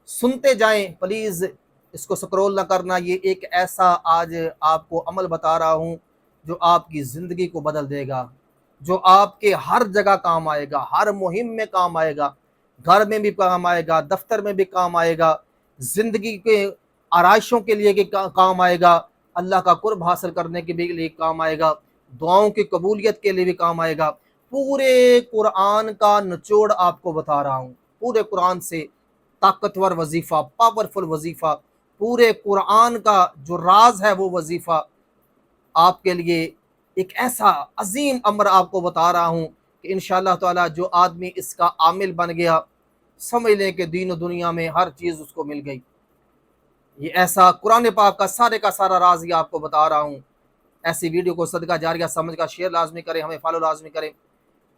सुनते जाएं प्लीज़, इसको स्क्रॉल ना करना। ये एक ऐसा आज आपको अमल बता रहा हूँ जो आपकी ज़िंदगी को बदल देगा, जो आपके हर जगह काम आएगा, हर मुहिम में काम आएगा, घर में भी काम आएगा, दफ्तर में भी काम आएगा, ज़िंदगी के आराइशों के लिए काम आएगा, अल्लाह का कुर्ब हासिल करने के भी लिए काम आएगा, दुआओं की कबूलियत के लिए भी काम आएगा। पूरे कुरान का निचोड़ आपको बता रहा हूँ, पूरे कुरान से ताकतवर वजीफ़ा, पावरफुल वजीफ़ा, पूरे कुरान का जो राज है वो वजीफ़ा आपके लिए एक ऐसा अजीम अमर आपको बता रहा हूँ कि इंशाअल्लाह ताला जो आदमी इसका आमिल बन गया, समझ लें कि दीन और दुनिया में हर चीज़ उसको मिल गई। ये ऐसा कुरान पाक का सारा राज ये आपको बता रहा हूँ। ऐसी वीडियो को सदका जारिया समझ का शेयर लाजमी करें, हमें फॉलो लाजमी करें।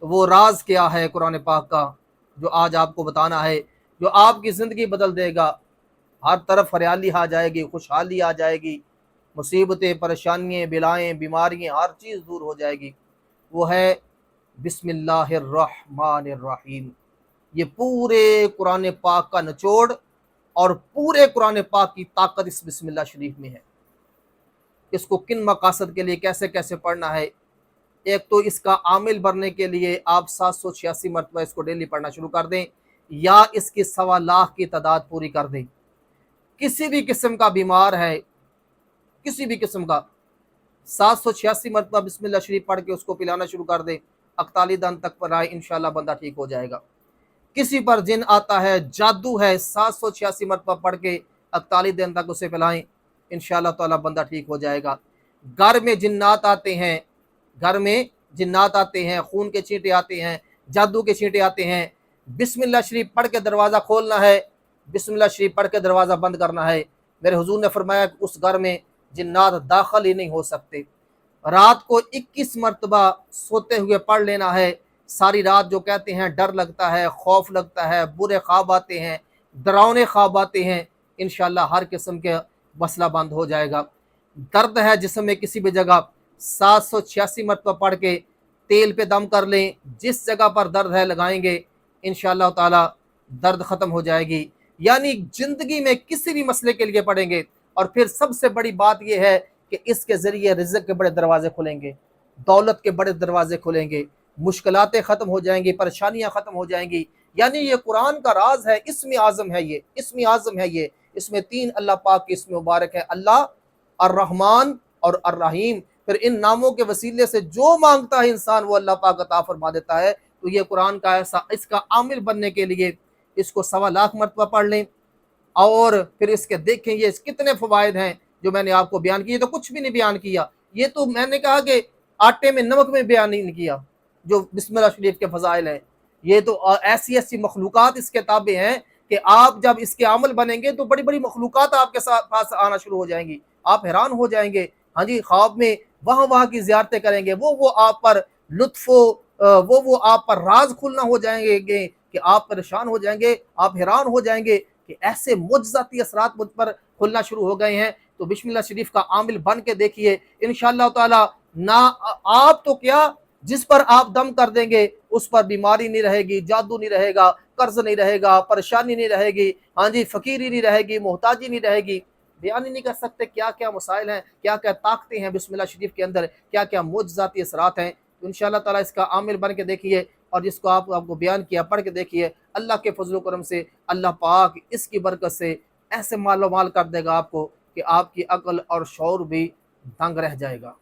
तो वो राज क्या है कुरान पाक का जो आज आपको बताना है, जो आपकी ज़िंदगी बदल देगा। हर तरफ हरियाली आ जाएगी, खुशहाली आ जाएगी, मुसीबतें, परेशानियाँ, बिलाएँ, बीमारियाँ, हर चीज़ दूर हो जाएगी। वो है बिस्मिल्लाहिर्रहमानिर्रहीम। ये पूरे कुरान पाक का निचोड़ और पूरे कुरान पाक की ताकत इस बिस्मिल्लाह शरीफ में है। इसको किन मकासद के लिए कैसे कैसे पढ़ना है। एक तो इसका आमिल बनने के लिए आप 786 मरतबा इसको डेली पढ़ना शुरू कर दें, या इसकी 1.25 लाख की तादाद पूरी कर दें। किसी भी किस्म का बीमार है, किसी भी किस्म का, 786 मरतबा बिस्मिल्लाह शरीफ पढ़ के उसको पिलाना शुरू कर दें, 41 दिन तक पर आए, इंशाल्लाह बंदा ठीक हो जाएगा। किसी पर जिन आता है, जादू है, 786 मरतबा पढ़ के 41 दिन तक उसे पिलाएं, इंशाल्लाह ताला बंदा ठीक हो जाएगा। घर में जिन्नात आते हैं, घर में जिन्नात आते हैं, खून के छींटे आते हैं, जादू के छींटे आते हैं, बिस्मिल्लाह शरीफ पढ़ के दरवाज़ा खोलना है, बिस्मिल्लाह शरीफ पढ़ के दरवाज़ा बंद करना है। मेरे हुजूर ने फरमाया कि उस घर में जिन्नात दाखिल ही नहीं हो सकते। रात को 21 मरतबा सोते हुए पढ़ लेना है। सारी रात जो कहते हैं डर लगता है, खौफ लगता है, बुरे ख्वाब आते हैं, डरावने ख्वाब आते हैं, इंशाल्लाह हर किस्म के मसला बंद हो जाएगा। दर्द है जिस्म में किसी भी जगह, 786 मरतबा पढ़ के तेल पे दम कर लें, जिस जगह पर दर्द है लगाएंगे, इंशाअल्लाह ताला दर्द ख़त्म हो जाएगी। यानी ज़िंदगी में किसी भी मसले के लिए पढ़ेंगे। और फिर सबसे बड़ी बात यह है कि इसके ज़रिए रिज़्क़ के बड़े दरवाज़े खुलेंगे, दौलत के बड़े दरवाज़े खुलेंगे, मुश्किलातें ख़त्म हो जाएंगी, परेशानियाँ ख़त्म हो जाएंगी। यानी ये कुरान का राज है, इस्म आज़म है ये, इस्म आज़म है ये। इसमें 3 अल्लाह पाक के इस्म मुबारक है, अल्लाह, अर्रहमान और अर्रहीम। फिर इन नामों के वसीले से जो मांगता है इंसान वो अल्लाह पाक अता फरमा देता है। तो ये कुरान का ऐसा, इसका आमिल बनने के लिए इसको 1.25 लाख मरतबा पढ़ लें और फिर इसके देखें ये कितने फ़वाइद हैं जो मैंने आपको बयान किए। तो कुछ भी नहीं बयान किया, ये तो मैंने कहा कि आटे में नमक में बयान नहीं किया जो बिस्मिल्लाह शरीफ के फ़ज़ाइल हैं। ये तो ऐसी ऐसी मखलूक़ात इसके ताबे हैं कि आप जब इसके अमल बनेंगे तो बड़ी बड़ी मखलूक़ात आपके साथ पास आना शुरू हो जाएंगी, आप हैरान हो जाएंगे। हाँ जी, ख्वाब में वहाँ की ज़ियारतें करेंगे, वो आप पर लुत्फ़ो वो आप पर राज खुलना हो जाएंगे कि आप परेशान हो जाएंगे, आप हैरान हो जाएंगे कि ऐसे मुज्ज़ाती असरात मुझ पर खुलना शुरू हो गए हैं। तो बिस्मिल्लाह शरीफ का आमिल बन के देखिए, इंशाअल्लाह ताला ना आप तो क्या, जिस पर आप दम कर देंगे उस पर बीमारी नहीं रहेगी, जादू नहीं रहेगा, कर्ज नहीं रहेगा, परेशानी नहीं रहेगी, हाँ जी, फ़कीरी नहीं रहेगी, मोहताजी नहीं रहेगी। बयान ही नहीं कर सकते क्या क्या मसाइल हैं, क्या क्या ताकतें हैं बिस्मिल्लाह शरीफ के अंदर, क्या क्या मुज्ज़ाती असरात हैं। तो इंशाअल्लाह ताला इसका आमिल बन के देखिए और जिसको आपको बयान किया पढ़ के देखिए। अल्लाह के फजल करम से अल्लाह पाक इसकी बरकत से ऐसे मालो माल कर देगा आपको कि आपकी अक्ल और शऊर भी दंग रह जाएगा।